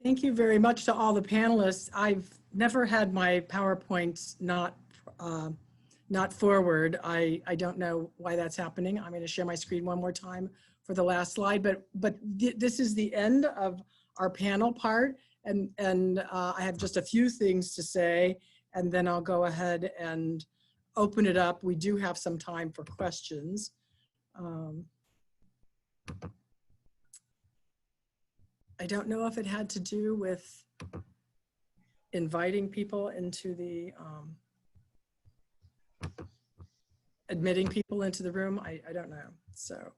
Thank you very much to all the panelists. I've never had my PowerPoints not forward. I don't know why that's happening. I'm going to share my screen one more time for the last slide, but this is the end of our panel part, and I have just a few things to say, and then I'll go ahead and open it up. We do have some time for questions. I don't know if it had to do with inviting people into the, admitting people into the room. I don't know, so.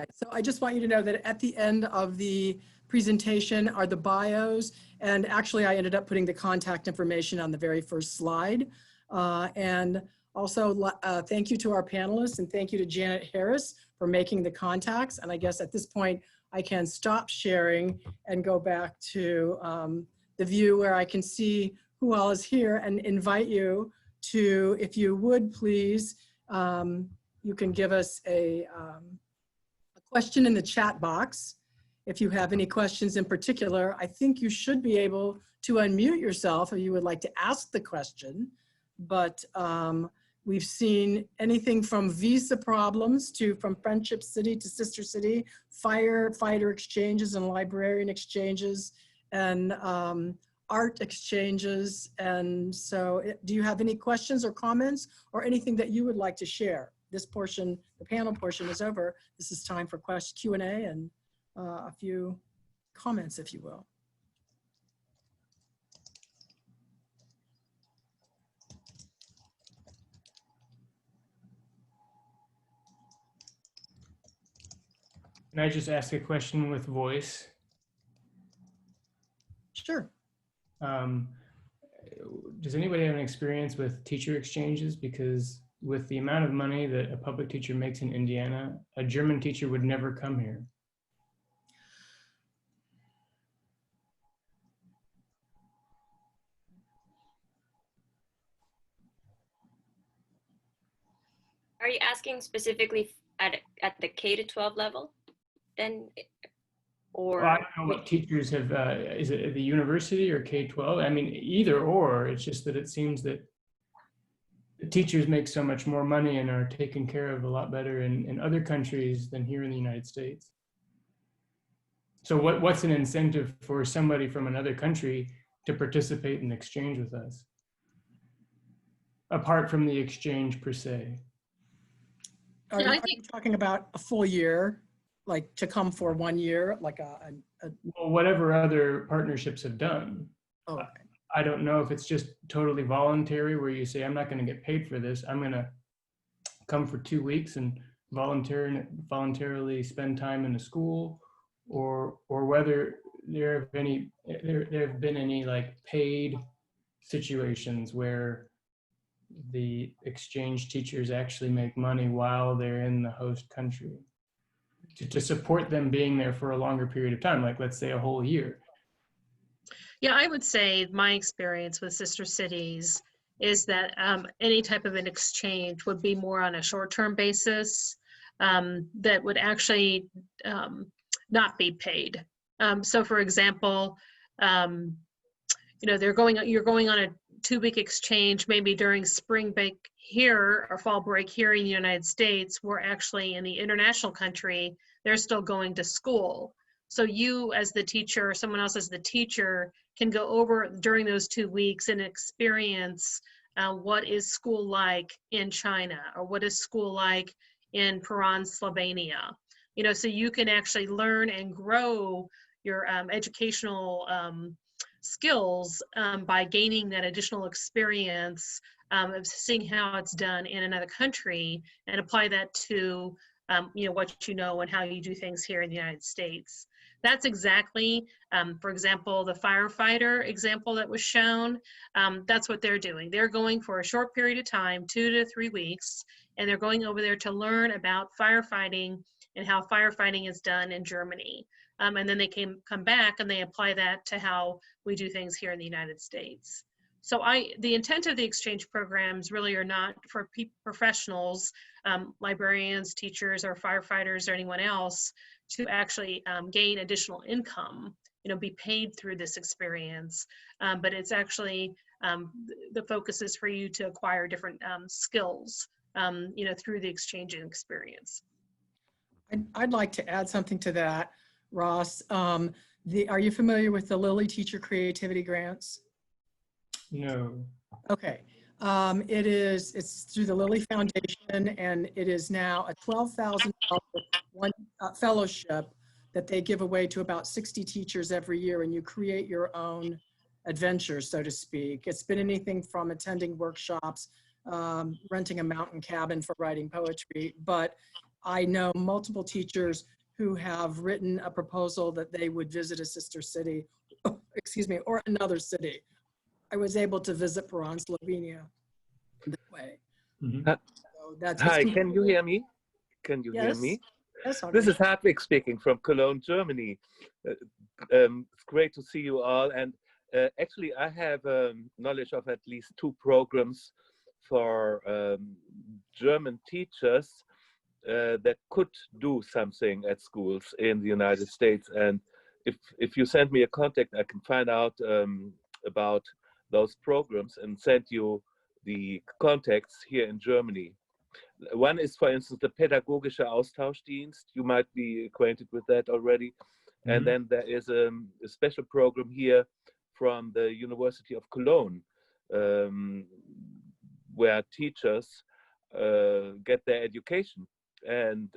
All right, so I just want you to know that at the end of the presentation are the bios, and actually I ended up putting the contact information on the very first slide. And also thank you to our panelists, and thank you to Janet Harris for making the contacts. And I guess at this point, I can stop sharing and go back to the view where I can see who all is here, and invite you to, if you would please, you can give us a question in the chat box. If you have any questions in particular, I think you should be able to unmute yourself if you would like to ask the question. But we've seen anything from visa problems from Friendship City to Sister City, firefighter exchanges and librarian exchanges, and art exchanges. And so do you have any questions or comments or anything that you would like to share? This portion, the panel portion is over. This is time for Q&A and a few comments, if you will. Can I just ask a question with voice? Sure. Does anybody have an experience with teacher exchanges? Because with the amount of money that a public teacher makes in Indiana, a German teacher would never come here. Are you asking specifically at the K-12 level then? Or well, I don't know what teachers have, is it at the university or K-12? I mean, either or. It's just that it seems that the teachers make so much more money and are taken care of a lot better in other countries than here in the United States. So what's an incentive for somebody from another country to participate in exchange with us? Apart from the exchange per se. Are you talking about a full year, like to come for 1 year, like well, whatever other partnerships have done. Oh, okay. I don't know if it's just totally voluntary where you say, I'm not going to get paid for this. I'm going to come for 2 weeks and voluntarily spend time in a school, or whether there have been any like paid situations where the exchange teachers actually make money while they're in the host country to support them being there for a longer period of time, like let's say a whole year. Yeah, I would say my experience with sister cities is that any type of an exchange would be more on a short-term basis that would actually not be paid. So for example, you know, you're going on a 2-week exchange, maybe during spring break here or fall break here in the United States, where actually in the international country, they're still going to school. So you as the teacher or someone else as the teacher can go over during those 2 weeks and experience what is school like in China, or what is school like in Peron, Slovenia. You know, so you can actually learn and grow your educational skills by gaining that additional experience of seeing how it's done in another country and apply that to what you know and how you do things here in the United States. That's exactly, for example, the firefighter example that was shown. That's what they're doing. They're going for a short period of time, 2 to 3 weeks, and they're going over there to learn about firefighting and how firefighting is done in Germany. And then they come back and they apply that to how we do things here in the United States. So the intent of the exchange programs really are not for professionals, librarians, teachers, or firefighters, or anyone else to actually gain additional income, be paid through this experience. But it's actually, the focus is for you to acquire different skills, through the exchange and experience. I'd like to add something to that, Ross. Are you familiar with the Lilly Teacher Creativity Grants? No. Okay. It's through the Lilly Foundation, and it is now a $12,000 fellowship that they give away to about 60 teachers every year, and you create your own adventure, so to speak. It's been anything from attending workshops, renting a mountain cabin for writing poetry, but I know multiple teachers who have written a proposal that they would visit a sister city, or another city. I was able to visit Peron, Slovenia that way. Mm-hmm. So Hi, can you hear me? Can you hear me? Yes, this is Hartwig speaking from Cologne, Germany. It's great to see you all. And actually, I have knowledge of at least 2 programs for German teachers that could do something at schools in the United States. And if you send me a contact, I can find out about those programs and send you the contacts here in Germany. One is, for instance, the Pädagogische Austauschdienst. You might be acquainted with that already. Mm-hmm. And then there is a special program here from the University of Cologne, where teachers get their education. And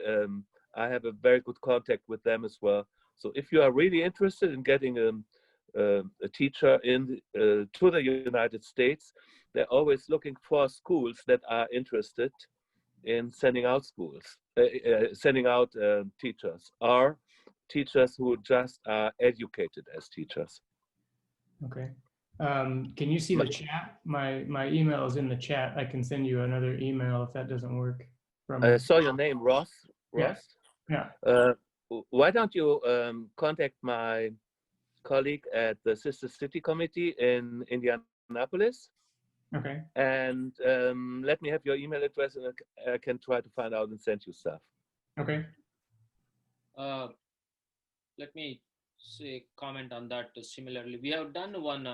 I have a very good contact with them as well. So if you are really interested in getting a teacher to the United States, they're always looking for schools that are interested in sending out teachers, or teachers who just are educated as teachers. Okay. Can you see the chat? My email is in the chat. I can send you another email if that doesn't work. I saw your name, Ross. Ross? Yeah. Why don't you contact my colleague at the Sister City Committee in Indianapolis? Okay. And let me have your email address, and I can try to find out and send you stuff. Okay. Let me comment on that similarly. We have done one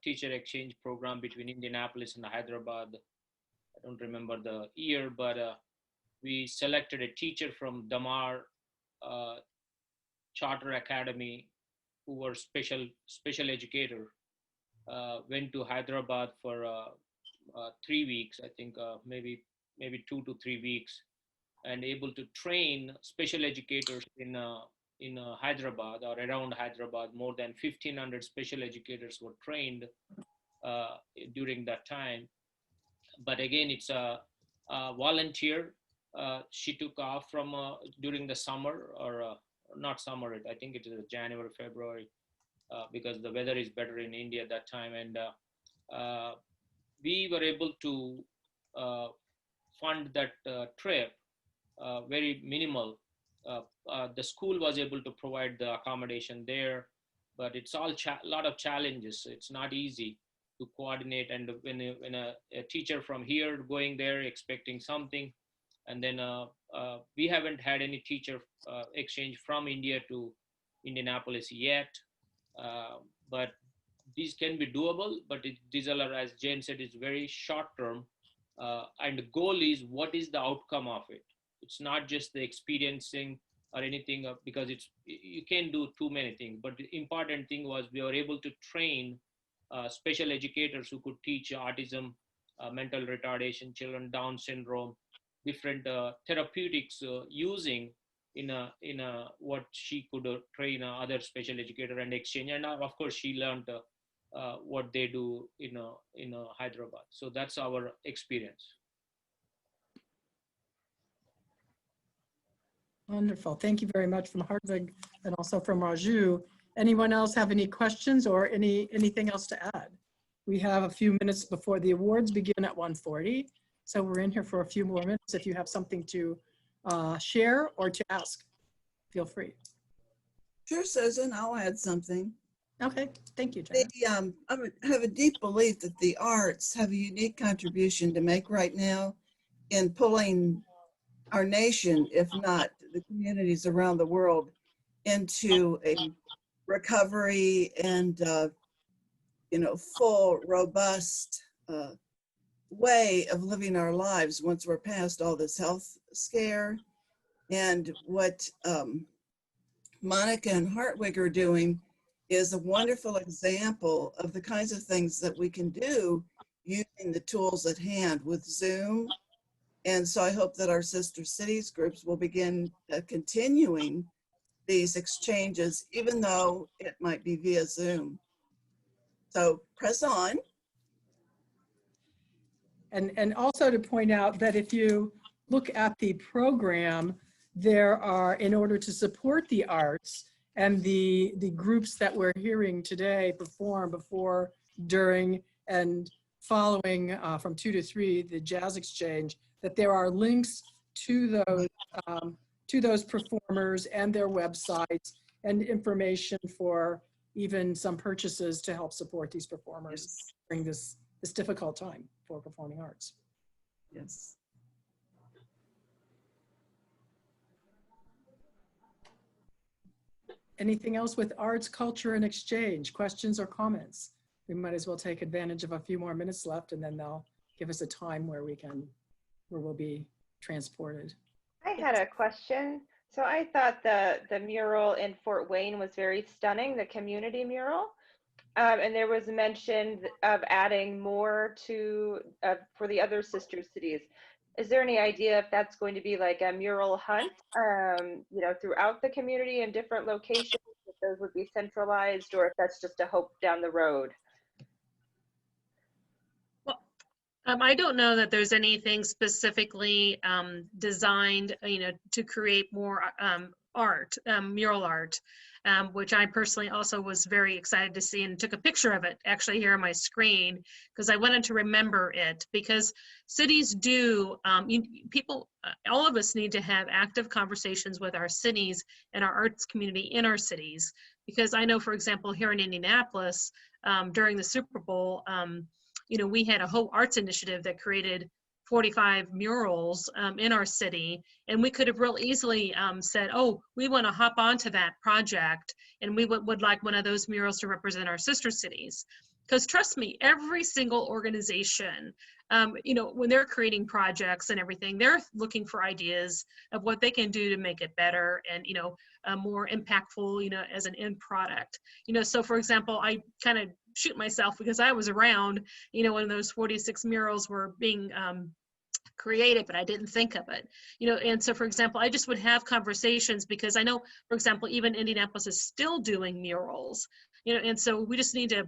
teacher exchange program between Indianapolis and Hyderabad. I don't remember the year, but we selected a teacher from Damar Charter Academy who were special educator. Went to Hyderabad for 3 weeks, I think, maybe 2 to 3 weeks, and able to train special educators in Hyderabad or around Hyderabad. More than 1,500 special educators were trained during that time. But again, it's a volunteer. She took off from during the summer, or not summer, I think it is January, February, because the weather is better in India at that time. And we were able to fund that trip, very minimal. The school was able to provide the accommodation there, but it's all a lot of challenges. It's not easy to coordinate. And when a teacher from here going there expecting something, and then we haven't had any teacher exchange from India to Indianapolis yet. But these can be doable, but these are, as Jane said, it's very short term. And the goal is, what is the outcome of it? It's not just the experiencing or anything, because you can't do too many things. But the important thing was we were able to train special educators who could teach autism, mental retardation, children, Down syndrome, different therapeutics using in a what she could train other special educator and exchange. And of course, she learned what they do in Hyderabad. So that's our experience. Wonderful. Thank you very much from Hartwig and also from Raju. Anyone else have any questions or anything else to add? We have a few minutes before the awards begin at 1:40. So we're in here for a few more minutes. If you have something to share or to ask, feel free. Sure, Susan, I'll add something. Okay, thank you, Jenna. I have a deep belief that the arts have a unique contribution to make right now in pulling our nation, if not the communities around the world, into a recovery and full, robust way of living our lives once we're past all this health scare. And what Monica and Hartwig are doing is a wonderful example of the kinds of things that we can do using the tools at hand with Zoom. And so I hope that our sister cities groups will begin continuing these exchanges, even though it might be via Zoom. So press on. And also to point out that if you look at the program, there are, in order to support the arts and the groups that we're hearing today perform before, during, and following from 2 to 3, the Jazz Exchange, that there are links to those performers and their websites and information for even some purchases to help support these performers during this difficult time for performing arts. Yes. Anything else with arts, culture, and exchange? Questions or comments? We might as well take advantage of a few more minutes left, and then they'll give us a time where we'll be transported. I had a question. So I thought the mural in Fort Wayne was very stunning, the community mural. And there was mention of adding more to for the other sister cities. Is there any idea if that's going to be like a mural hunt, throughout the community in different locations, if those would be centralized, or if that's just a hope down the road? Well, I don't know that there's anything specifically designed, to create more art, mural art, which I personally also was very excited to see and took a picture of it actually here on my screen because I wanted to remember it, because cities do, all of us need to have active conversations with our cities and our arts community in our cities, because I know, for example, here in Indianapolis, during the Super Bowl, we had a whole arts initiative that created 45 murals in our city, and we could have real easily said, oh, we want to hop onto that project and we would like one of those murals to represent our sister cities. Because trust me, every single organization, when they're creating projects and everything, they're looking for ideas of what they can do to make it better and more impactful, as an end product. So for example, I kind of shoot myself because I was around, when those 46 murals were being created, but I didn't think of it, and so for example, I just would have conversations because I know, for example, even Indianapolis is still doing murals, and so we just need to,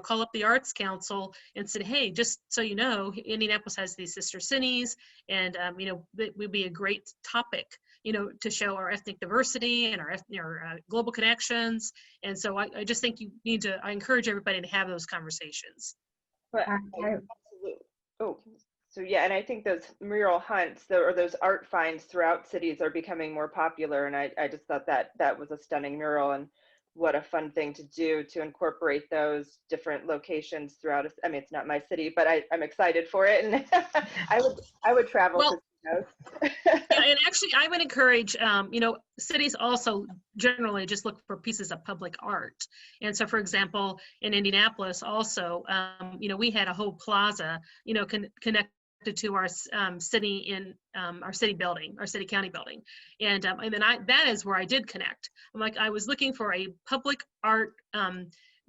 call up the Arts Council and say, hey, just so you know, Indianapolis has these sister cities, and it would be a great topic, to show our ethnic diversity and our global connections. And so I just think you need to, I encourage everybody to have those conversations. But So yeah, and I think those mural hunts or those art finds throughout cities are becoming more popular. And I just thought that was a stunning mural, and what a fun thing to do to incorporate those different locations throughout. I mean, it's not my city, but I'm excited for it, and I would travel to see those. Yeah, and actually, I would encourage, cities also generally just look for pieces of public art. And so, for example, in Indianapolis, also, we had a whole plaza, connected to our city in our city building, our city county building, and then that is where I did connect. I was looking for a public art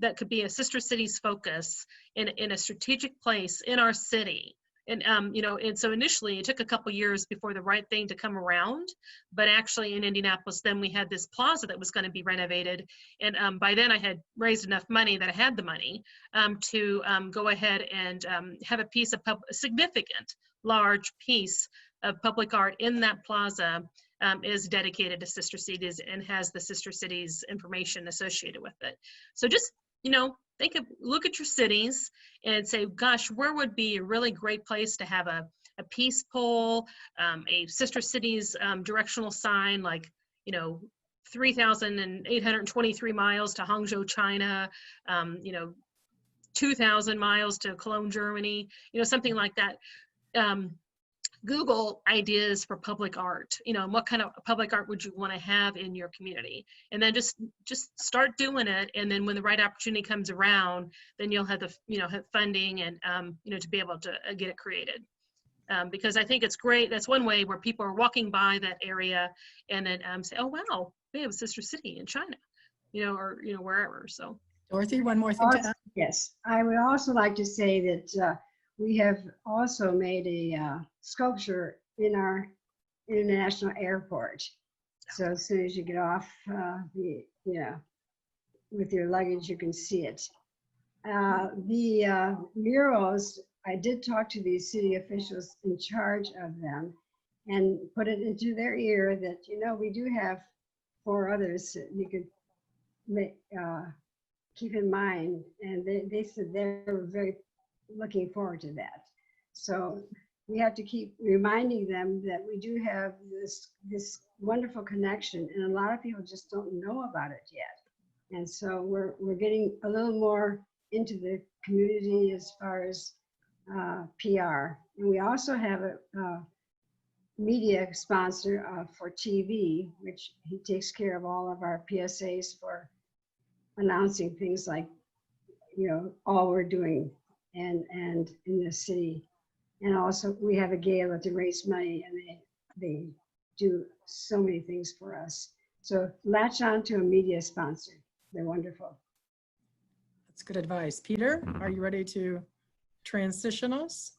that could be a sister cities focus in a strategic place in our city. And, you know, and so initially it took a couple years before the right thing to come around, but actually in Indianapolis, then we had this plaza that was going to be renovated. And by then I had raised enough money that I had the money to go ahead and have a piece of a significant, large piece of public art in that plaza is dedicated to Sister Cities and has the Sister Cities information associated with it. So just, you know, look at your cities and say, gosh, where would be a really great place to have a peace pole, a Sister Cities directional sign, like, you know, 3,823 miles to Hangzhou, China, you know, 2,000 miles to Cologne, Germany, you know, something like that. Google ideas for public art, you know, and what kind of public art would you want to have in your community? And then just start doing it. And then when the right opportunity comes around, then you'll have the, you know, have funding and, you know, to be able to get it created. Because I think it's great. That's one way where people are walking by that area and then say, oh, wow, they have a Sister City in China, you know, or, you know, wherever. So. Dorothy, one more thing to add? Yes, I would also like to say that we have also made a sculpture in our international airport. So as soon as you get off, with your luggage, you can see it. The murals, I did talk to the city officials in charge of them and put it into their ear that, you know, we do have 4 others that you could keep in mind. And they said they were very looking forward to that. So we have to keep reminding them that we do have this wonderful connection, and a lot of people just don't know about it yet. And so we're getting a little more into the community as far as PR. And we also have a media sponsor for TV, which he takes care of all of our PSAs for announcing things like, you know, all we're doing and in the city. And also we have a gala to raise money, and they do so many things for us. So latch on to a media sponsor. They're wonderful. That's good advice. Peter, are you ready to transition us?